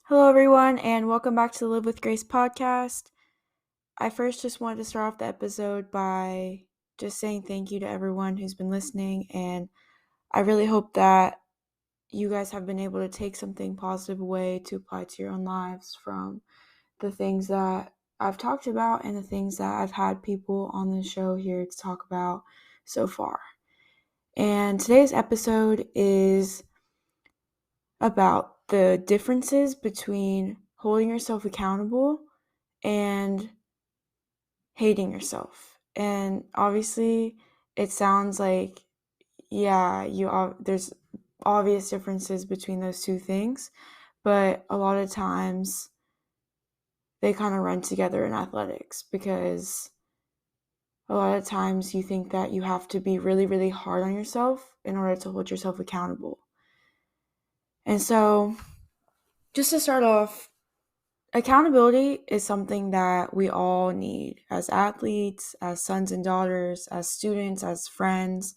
Hello, everyone, and welcome back to the Live with Grace podcast. I first just wanted to start off the episode by just saying thank you to everyone who's been listening, and I really hope that you guys have been able to take something positive away to apply to your own lives from the things that I've talked about and the things that I've had people on the show here to talk about so far. And today's episode is about the differences between holding yourself accountable and hating yourself. And obviously, it sounds like, there's obvious differences between those two things, but a lot of times they kind of run together in athletics because a lot of times you think that you have to be really, really hard on yourself in order to hold yourself accountable. And so, just to start off, accountability is something that we all need as athletes, as sons and daughters, as students, as friends.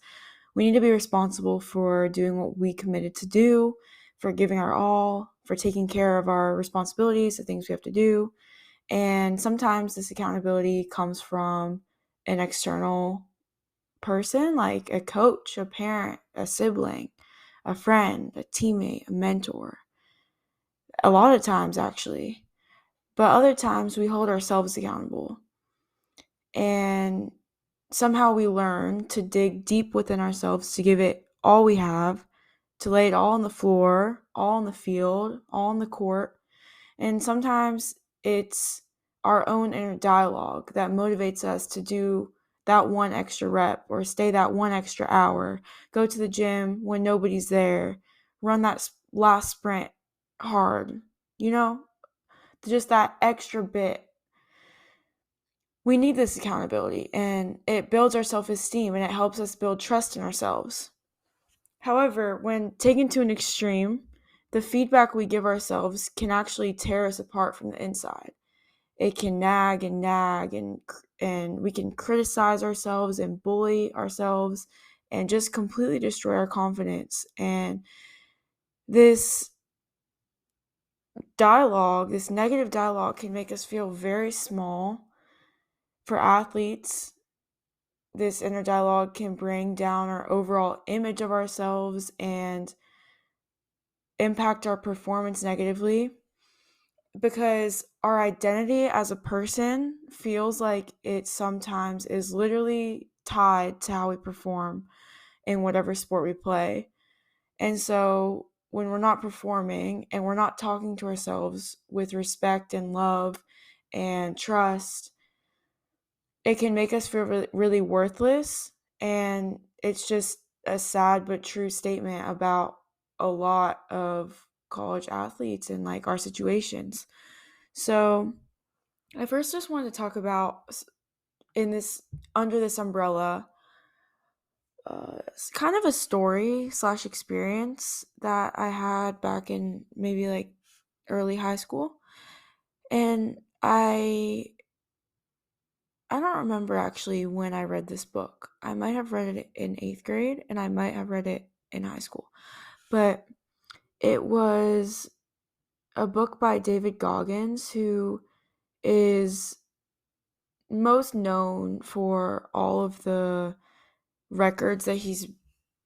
We need to be responsible for doing what we committed to do, for giving our all, for taking care of our responsibilities, the things we have to do. And sometimes this accountability comes from an external person, like a coach, a parent, a sibling, a friend, a teammate, a mentor. A lot of times, actually. But other times we hold ourselves accountable. And somehow we learn to dig deep within ourselves, to give it all we have, to lay it all on the floor, all on the field, all on the court. And sometimes it's our own inner dialogue that motivates us to do that one extra rep or stay that one extra hour, go to the gym when nobody's there, run that last sprint hard, just that extra bit. We need this accountability, and it builds our self-esteem, and it helps us build trust in ourselves. However, when taken to an extreme, the feedback we give ourselves can actually tear us apart from the inside. It can nag and we can criticize ourselves and bully ourselves and just completely destroy our confidence. And this this negative dialogue, can make us feel very small. For athletes, this inner dialogue can bring down our overall image of ourselves and impact our performance negatively, because our identity as a person feels like it sometimes is literally tied to how we perform in whatever sport we play. And so when we're not performing and we're not talking to ourselves with respect and love and trust, it can make us feel really, really worthless. And it's just a sad but true statement about a lot of college athletes and like our situations. So I first just wanted to talk about, in this under this umbrella, kind of a story slash experience that I had back in maybe like early high school. And I don't remember actually when I read this book. I might have read it in 8th grade and I might have read it in high school. But it was a book by David Goggins, who is most known for all of the records that he's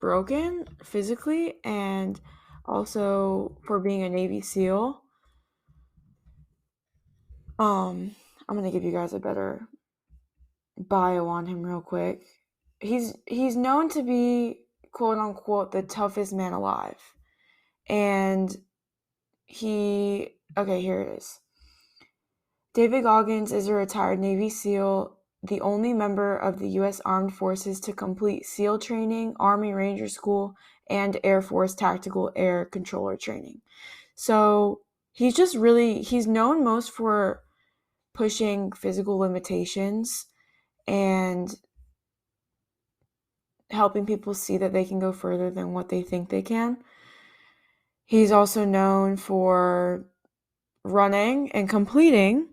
broken physically, and also for being a Navy SEAL. I'm gonna give you guys a better bio on him real quick. He's known to be, quote unquote, the toughest man alive. And here it is. David Goggins is a retired Navy SEAL, the only member of the U.S. Armed Forces to complete SEAL training, Army Ranger School, and Air Force Tactical Air Controller training. So he's known most for pushing physical limitations and helping people see that they can go further than what they think they can. He's also known for running and completing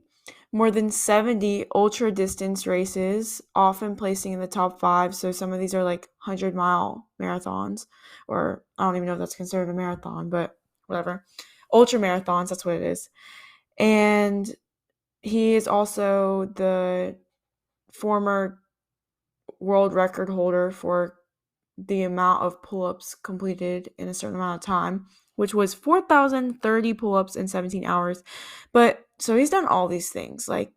more than 70 ultra distance races, often placing in the top 5. So some of these are like 100-mile marathons, or I don't even know if that's considered a marathon, but whatever. ultra marathons, that's what it is. And he is also the former world record holder for the amount of pull-ups completed in a certain amount of time, which was 4,030 pull-ups in 17 hours. But so he's done all these things. Like,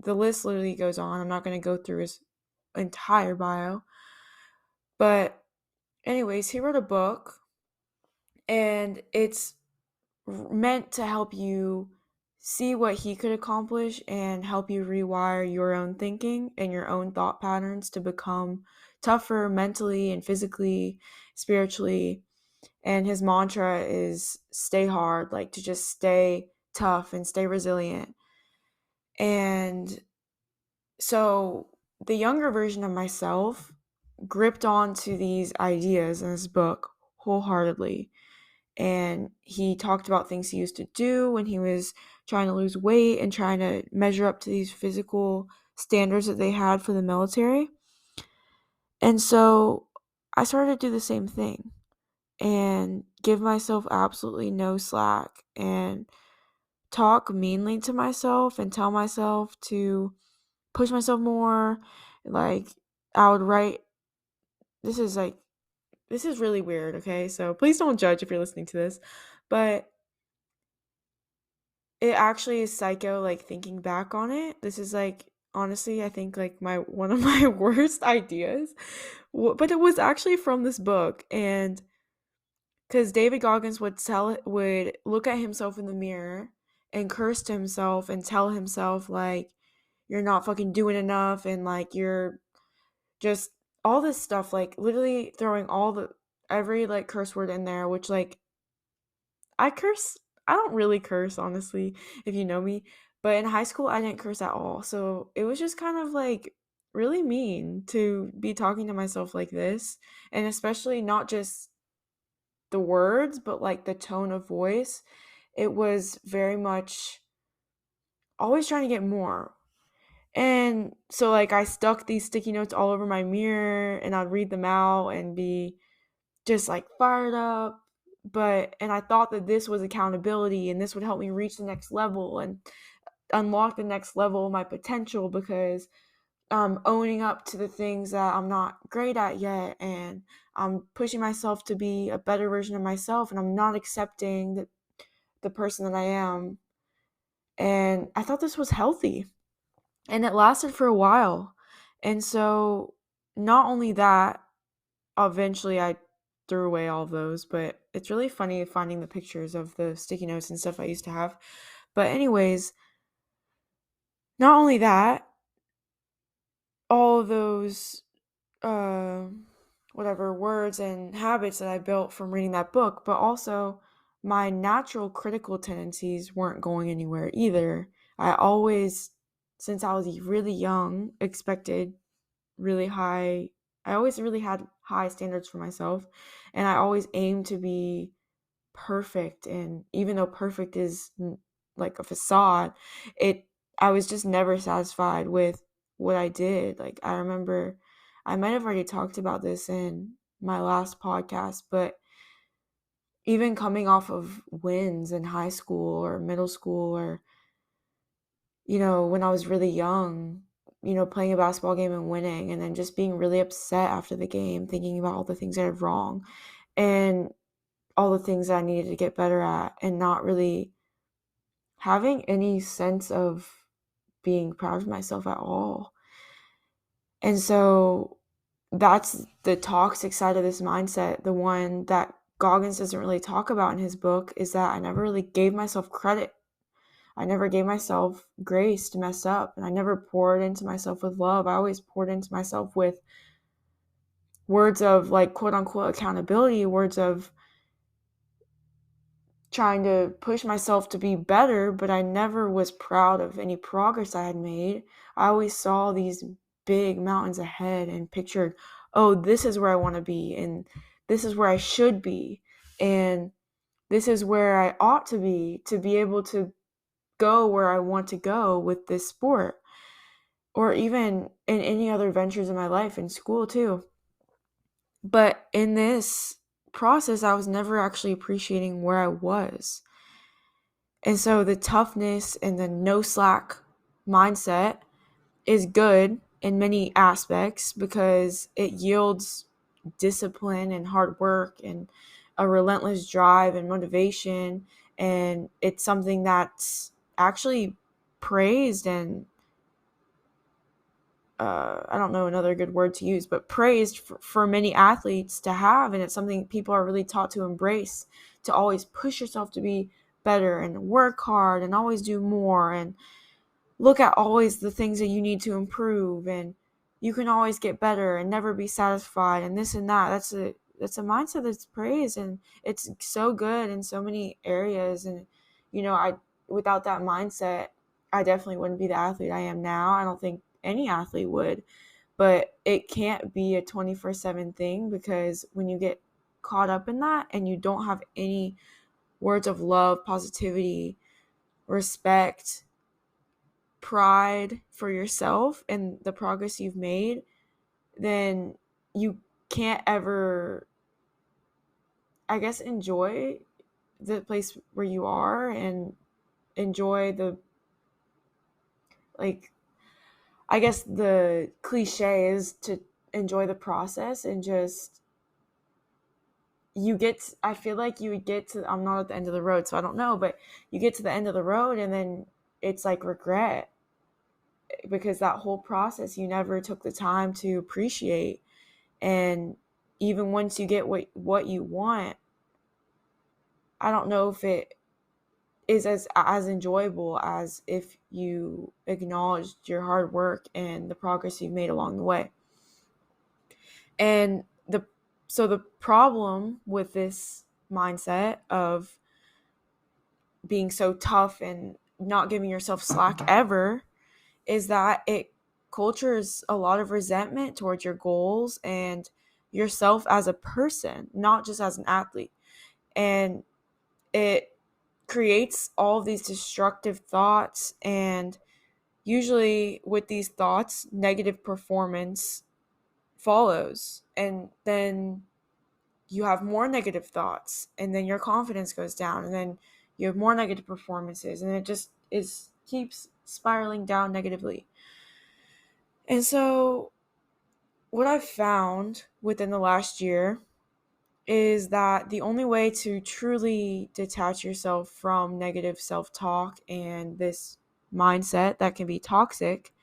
the list literally goes on. I'm not going to go through his entire bio. But anyways, he wrote a book, and it's meant to help you see what he could accomplish and help you rewire your own thinking and your own thought patterns to become tougher mentally and physically, spiritually. And his mantra is stay hard, like to just stay tough and stay resilient. And so the younger version of myself gripped onto these ideas in this book wholeheartedly. And he talked about things he used to do when he was trying to lose weight and trying to measure up to these physical standards that they had for the military. And so I started to do the same thing and give myself absolutely no slack and talk meanly to myself and tell myself to push myself more. Like, I would write, this is like, this is really weird, okay? So please don't judge if you're listening to this. But it actually is psycho, like, thinking back on it. This is, like, honestly, I think, like, my one of my worst ideas. But it was actually from this book, and because David Goggins would look at himself in the mirror and curse to himself and tell himself, like, you're not fucking doing enough, and, like, you're just all this stuff, like, literally throwing every, like, curse word in there, which, like, I curse. I don't really curse, honestly, if you know me. But in high school, I didn't curse at all. So it was just kind of like really mean to be talking to myself like this. And especially not just the words, but like the tone of voice. It was very much always trying to get more. And so, like, I stuck these sticky notes all over my mirror and I'd read them out and be just like fired up. And I thought that this was accountability and this would help me reach the next level and unlock the next level of my potential, because I'm owning up to the things that I'm not great at yet, and I'm pushing myself to be a better version of myself, and I'm not accepting the person that I am. And I thought this was healthy, and it lasted for a while. And so not only that, eventually I threw away all of those, but it's really funny finding the pictures of the sticky notes and stuff I used to have. But anyways, not only that, all of those uh whatever words and habits that I built from reading that book, but also my natural critical tendencies weren't going anywhere either. I always, since I was really young, expected really high I always really had high standards for myself, and I always aimed to be perfect. And even though perfect is like a facade, it I was just never satisfied with what I did. Like, I remember I might have already talked about this in my last podcast, but even coming off of wins in high school or middle school, or when I was really young, playing a basketball game and winning, and then just being really upset after the game, thinking about all the things I did wrong and all the things I needed to get better at, and not really having any sense of being proud of myself at all. And so that's the toxic side of this mindset. The one that Goggins doesn't really talk about in his book is that I never really gave myself credit. I never gave myself grace to mess up, and I never poured into myself with love. I always poured into myself with words of, like, quote unquote accountability, words of trying to push myself to be better, but I never was proud of any progress I had made. I always saw these big mountains ahead and pictured, oh, this is where I want to be, and this is where I should be, and this is where I ought to be able to go where I want to go with this sport, or even in any other ventures in my life, in school too. But in this process, I was never actually appreciating where I was. And so the toughness and the no slack mindset is good in many aspects because it yields discipline and hard work and a relentless drive and motivation. And it's something that's actually praised and I don't know another good word to use, but praised for many athletes to have. And it's something people are really taught to embrace, to always push yourself to be better and work hard and always do more and look at always the things that you need to improve, and you can always get better and never be satisfied and this and that. That's a mindset that's praised, and it's so good in so many areas. And I without that mindset, I definitely wouldn't be the athlete I am now. I don't think any athlete would. But it can't be a 24/7 thing, because when you get caught up in that and you don't have any words of love, positivity, respect, pride for yourself and the progress you've made, then you can't ever, I guess, enjoy the place where you are and enjoy the, like, I guess the cliche is to enjoy the process. And just I feel like you would get to, I'm not at the end of the road, so I don't know, but you get to the end of the road and then it's like regret, because that whole process you never took the time to appreciate. And even once you get what you want, I don't know if it is as enjoyable as if you acknowledged your hard work and the progress you've made along the way. And the problem with this mindset of being so tough and not giving yourself slack ever is that it cultures a lot of resentment towards your goals and yourself as a person, not just as an athlete. And it creates all of these destructive thoughts, and usually with these thoughts, negative performance follows. And then you have more negative thoughts, and then your confidence goes down, and then you have more negative performances, and it just keeps spiraling down negatively. And so what I've found within the last year is that the only way to truly detach yourself from negative self-talk and this mindset that can be toxic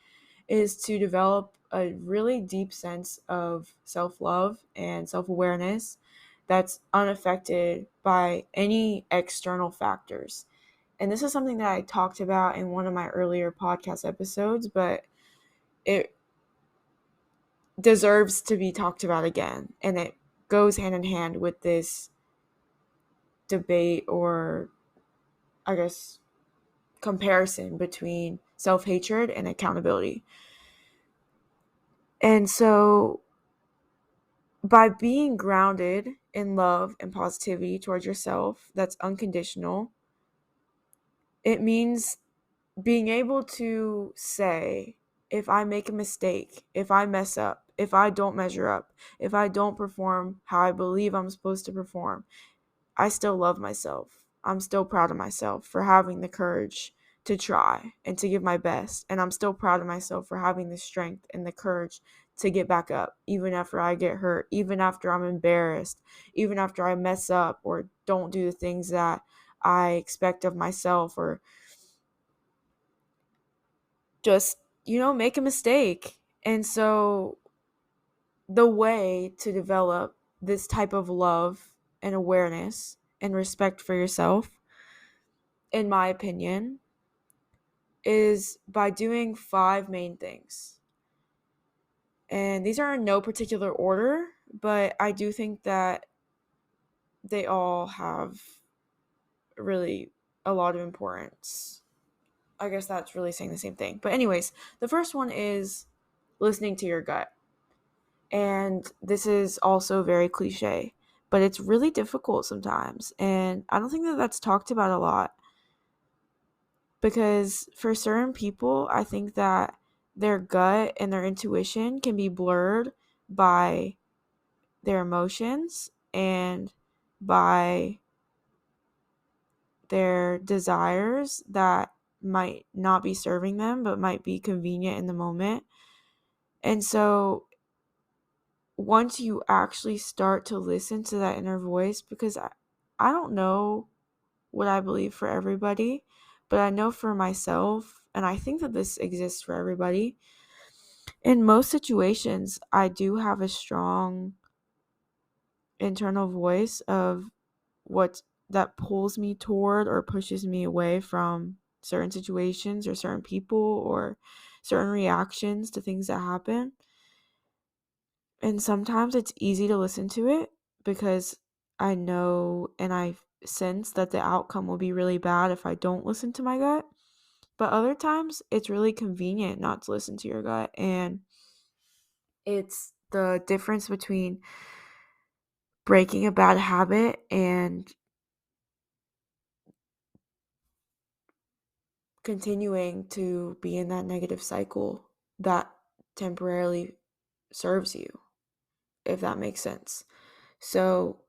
is to develop a really deep sense of self-love and self-awareness that's unaffected by any external factors. And this is something that I talked about in one of my earlier podcast episodes, but it deserves to be talked about again. And it goes hand in hand with this debate, or I guess comparison between self-hatred and accountability. And so by being grounded in love and positivity towards yourself that's unconditional, it means being able to say, if I make a mistake, if I mess up, if I don't measure up, if I don't perform how I believe I'm supposed to perform, I still love myself. I'm still proud of myself for having the courage to try and to give my best. And I'm still proud of myself for having the strength and the courage to get back up, even after I get hurt, even after I'm embarrassed, even after I mess up or don't do the things that I expect of myself, or just, make a mistake. And so the way to develop this type of love and awareness and respect for yourself, in my opinion, is by doing 5 main things. And these are in no particular order, but I do think that they all have really a lot of importance. I guess that's really saying the same thing. But anyways, the first one is listening to your gut. And this is also very cliche, but it's really difficult sometimes. And I don't think that that's talked about a lot, because for certain people, I think that their gut and their intuition can be blurred by their emotions and by their desires that might not be serving them, but might be convenient in the moment. And so once you actually start to listen to that inner voice, because I don't know what I believe for everybody, but I know for myself, and I think that this exists for everybody. In most situations, I do have a strong internal voice of what that pulls me toward or pushes me away from certain situations or certain people or certain reactions to things that happen. And sometimes it's easy to listen to it because I know and I sense that the outcome will be really bad if I don't listen to my gut. But other times it's really convenient not to listen to your gut. And it's the difference between breaking a bad habit and continuing to be in that negative cycle that temporarily serves you, if that makes sense. So,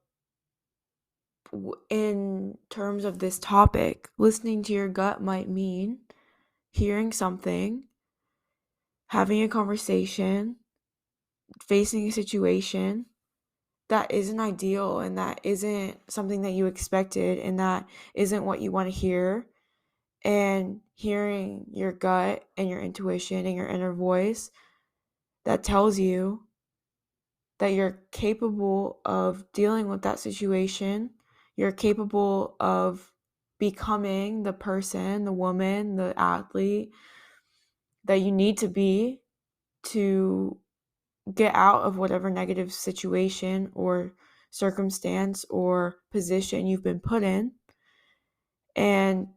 in terms of this topic, listening to your gut might mean hearing something, having a conversation, facing a situation that isn't ideal and that isn't something that you expected and that isn't what you want to hear, and hearing your gut and your intuition and your inner voice that tells you that you're capable of dealing with that situation. You're capable of becoming the person, the woman, the athlete that you need to be to get out of whatever negative situation or circumstance or position you've been put in. And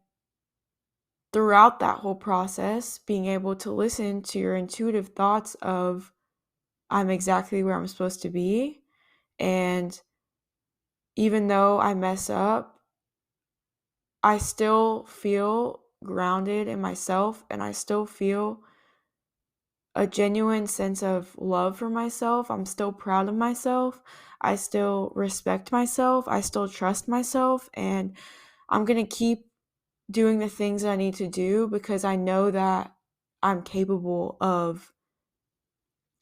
throughout that whole process, being able to listen to your intuitive thoughts of, I'm exactly where I'm supposed to be. And even though I mess up, I still feel grounded in myself and I still feel a genuine sense of love for myself. I'm still proud of myself. I still respect myself. I still trust myself. And I'm going to keep doing the things that I need to do because I know that I'm capable of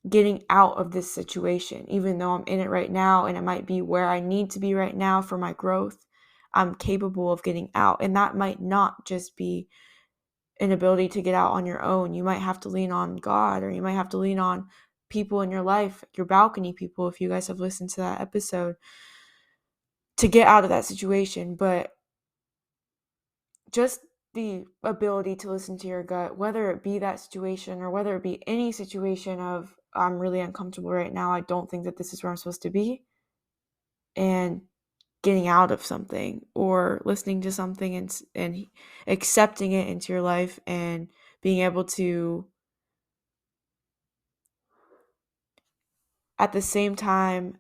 getting out of this situation, even though I'm in it right now and it might be where I need to be right now for my growth. I'm capable of getting out. And that might not just be an ability to get out on your own. You might have to lean on God, or you might have to lean on people in your life, your balcony people, if you guys have listened to that episode, to get out of that situation. But just the ability to listen to your gut, whether it be that situation or whether it be any situation of, I'm really uncomfortable right now, I don't think that this is where I'm supposed to be, and getting out of something or listening to something and accepting it into your life and being able to, at the same time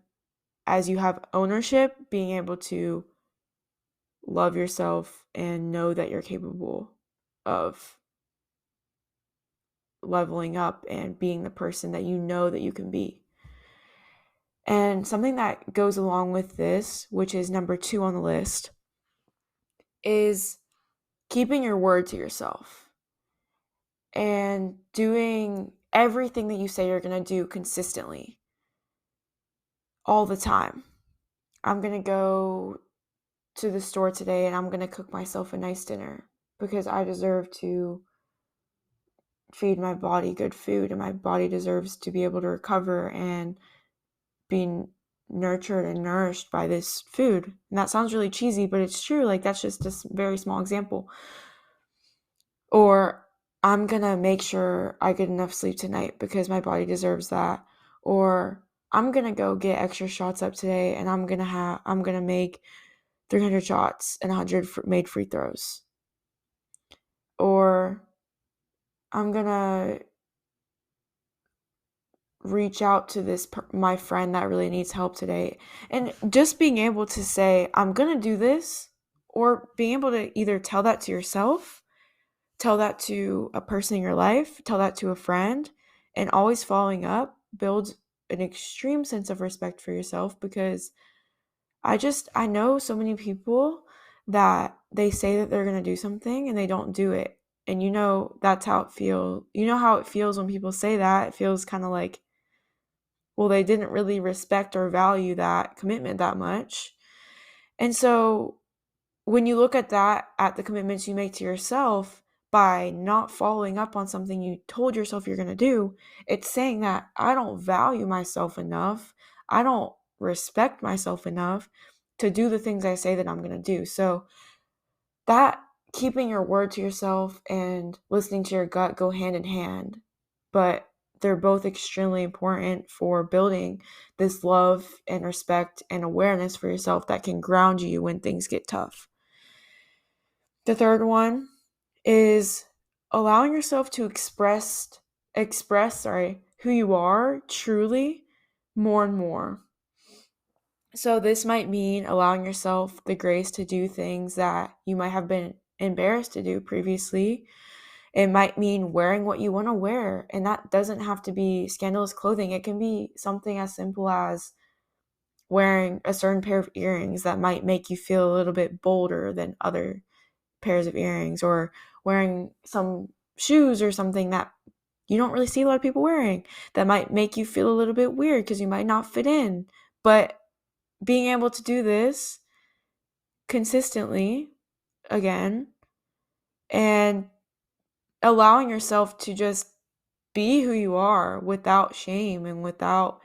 as you have ownership, being able to love yourself and know that you're capable of leveling up and being the person that you know that you can be. And something that goes along with this, which is number 2 on the list, is keeping your word to yourself and doing everything that you say you're going to do consistently all the time. I'm going to go to the store today and I'm going to cook myself a nice dinner because I deserve to feed my body good food and my body deserves to be able to recover and be nurtured and nourished by this food. And that sounds really cheesy, but it's true. Like, that's just a very small example. Or I'm going to make sure I get enough sleep tonight because my body deserves that. Or I'm going to go get extra shots up today and I'm going to make 300 shots and 100 made free throws. Or I'm going to reach out to my friend that really needs help today. And just being able to say, I'm going to do this, or being able to either tell that to yourself, tell that to a person in your life, tell that to a friend, and always following up builds an extreme sense of respect for yourself. Because I know so many people that they say that they're going to do something and they don't do it. And that's how it feels. You know how it feels when people say that? It feels kind of like, well, they didn't really respect or value that commitment that much. And so when you look at that, at the commitments you make to yourself by not following up on something you told yourself you're going to do, it's saying that I don't value myself enough. I don't respect myself enough to do the things I say that I'm going to do. So that keeping your word to yourself and listening to your gut go hand in hand, but they're both extremely important for building this love and respect and awareness for yourself that can ground you when things get tough. The third one is allowing yourself to express who you are truly more and more. So this might mean allowing yourself the grace to do things that you might have been embarrassed to do previously. It might mean wearing what you want to wear, and that doesn't have to be scandalous clothing. It can be something as simple as wearing a certain pair of earrings that might make you feel a little bit bolder than other pairs of earrings, or wearing some shoes or something that you don't really see a lot of people wearing that might make you feel a little bit weird because you might not fit in. But being able to do this consistently again and allowing yourself to just be who you are without shame and without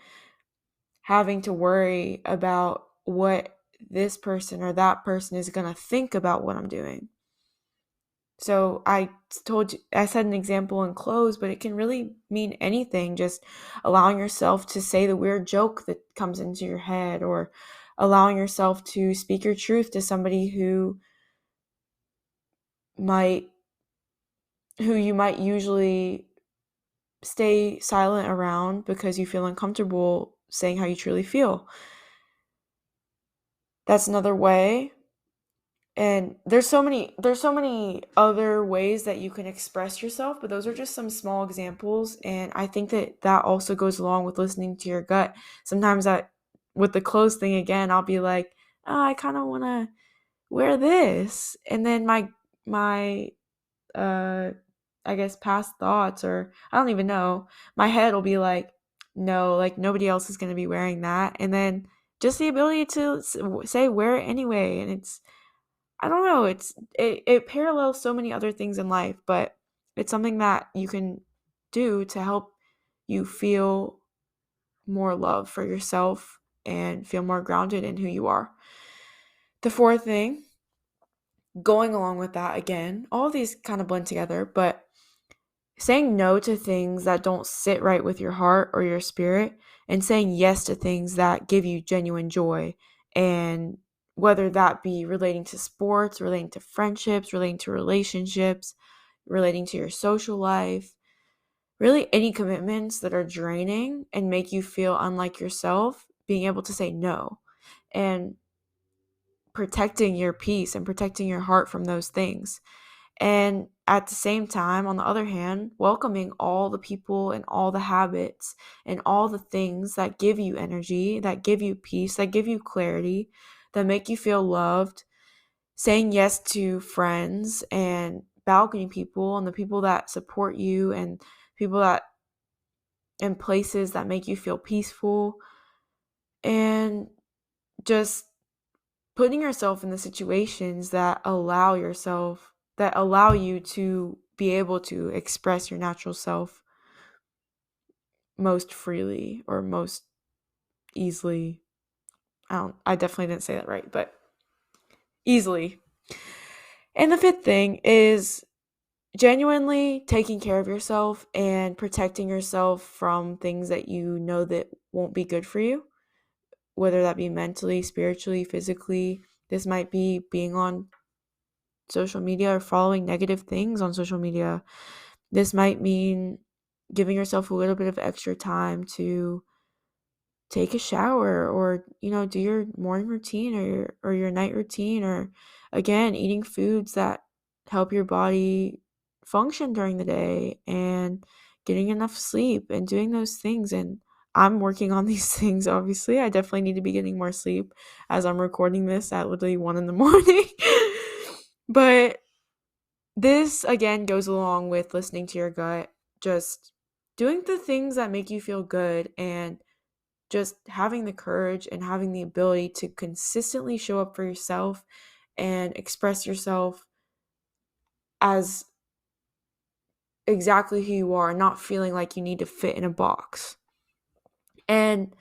having to worry about what this person or that person is going to think about what I'm doing. So I said an example in close, but it can really mean anything. Just allowing yourself to say the weird joke that comes into your head, or allowing yourself to speak your truth to somebody who you might usually stay silent around because you feel uncomfortable saying how you truly feel. That's another way. And there's so many other ways that you can express yourself, but those are just some small examples. And I think that also goes along with listening to your gut. Sometimes with the clothes thing again, I'll be like, oh, I kind of want to wear this. And then my uh I guess past thoughts, or I don't even know, my head will be like, no, like nobody else is going to be wearing that. And then just the ability to say wear it anyway. And I don't know, it parallels so many other things in life, but it's something that you can do to help you feel more love for yourself and feel more grounded in who you are. The fourth thing, going along with that again, all of these kind of blend together, but saying no to things that don't sit right with your heart or your spirit, and saying yes to things that give you genuine joy. And whether that be relating to sports, relating to friendships, relating to relationships, relating to your social life, really any commitments that are draining and make you feel unlike yourself, being able to say no and protecting your peace and protecting your heart from those things. And at the same time, on the other hand, welcoming all the people and all the habits and all the things that give you energy, that give you peace, that give you clarity, that make you feel loved. Saying yes to friends and balcony people and the people that support you and people that in places that make you feel peaceful, and just putting yourself in the situations that allow you to be able to express your natural self most freely or most easily. I definitely didn't say that right, but easily. And the fifth thing is genuinely taking care of yourself and protecting yourself from things that you know that won't be good for you, whether that be mentally, spiritually, physically. This might be being on social media or following negative things on social media. This might mean giving yourself a little bit of extra time to take a shower, or do your morning routine or your night routine, or again eating foods that help your body function during the day, and getting enough sleep and doing those things. And I'm working on these things. Obviously, I definitely need to be getting more sleep as I'm recording this at literally 1 a.m. But this, again, goes along with listening to your gut, just doing the things that make you feel good, and just having the courage and having the ability to consistently show up for yourself and express yourself as exactly who you are, not feeling like you need to fit in a box. And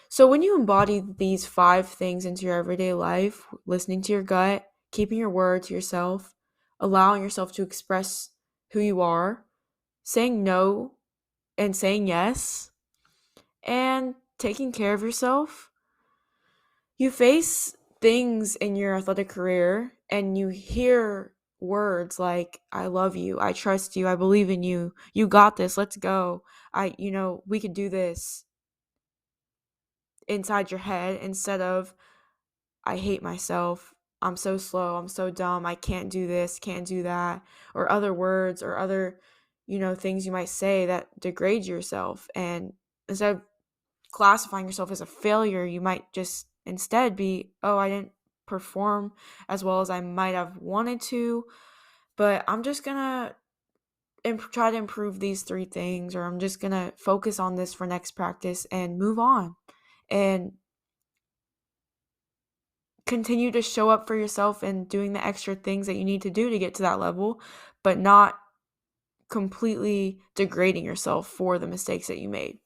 so when you embody these 5 things into your everyday life, listening to your gut, keeping your word to yourself, allowing yourself to express who you are, saying no and saying yes, and taking care of yourself, you face things in your athletic career and you hear words like, I love you, I trust you, I believe in you, you got this, let's go, we could do this, inside your head, instead of, I hate myself, I'm so slow, I'm so dumb, I can't do this, can't do that, or other words or other, things you might say that degrade yourself. And instead of classifying yourself as a failure, you might just instead be, oh, I didn't perform as well as I might have wanted to, but I'm just gonna try to improve these 3 things, or I'm just gonna focus on this for next practice and move on and continue to show up for yourself and doing the extra things that you need to do to get to that level, but not completely degrading yourself for the mistakes that you made.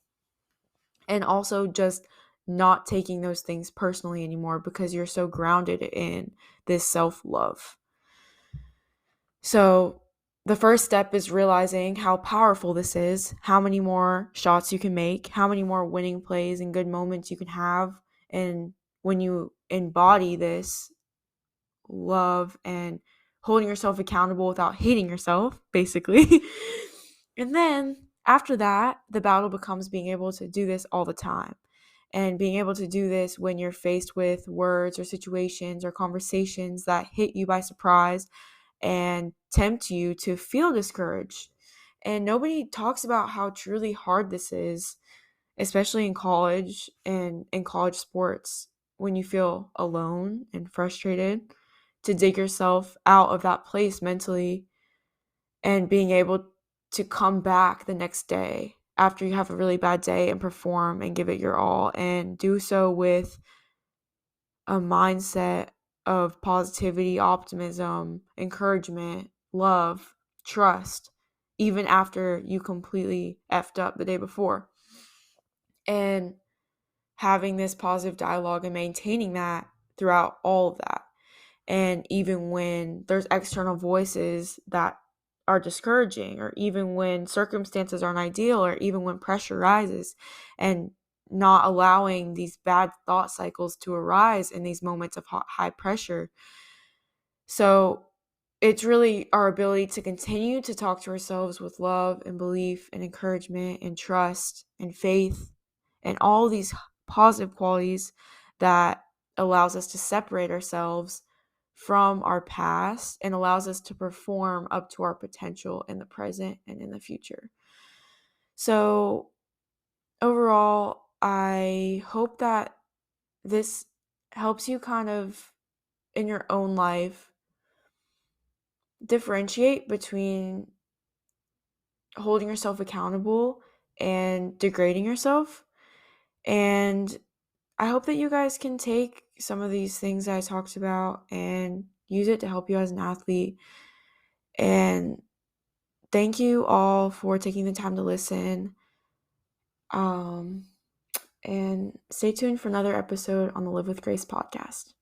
And also just not taking those things personally anymore because you're so grounded in this self-love. So the first step is realizing how powerful this is, how many more shots you can make, how many more winning plays and good moments you can have. And when you embody this love and holding yourself accountable without hating yourself, basically. And then after that, the battle becomes being able to do this all the time. And being able to do this when you're faced with words or situations or conversations that hit you by surprise and tempt you to feel discouraged. And nobody talks about how truly hard this is, especially in college and in college sports, when you feel alone and frustrated, to dig yourself out of that place mentally and being able to come back the next day after you have a really bad day and perform and give it your all, and do so with a mindset of positivity, optimism, encouragement, love, trust, even after you completely effed up the day before. And having this positive dialogue and maintaining that throughout all of that. And even when there's external voices that are discouraging, or even when circumstances aren't ideal, or even when pressure rises, and not allowing these bad thought cycles to arise in these moments of high pressure. So it's really our ability to continue to talk to ourselves with love and belief and encouragement and trust and faith and all these positive qualities that allows us to separate ourselves from our past and allows us to perform up to our potential in the present and in the future. So overall, I hope that this helps you kind of in your own life differentiate between holding yourself accountable and degrading yourself. And I hope that you guys can take some of these things that I talked about and use it to help you as an athlete. And thank you all for taking the time to listen. And stay tuned for another episode on the Live with Grace podcast.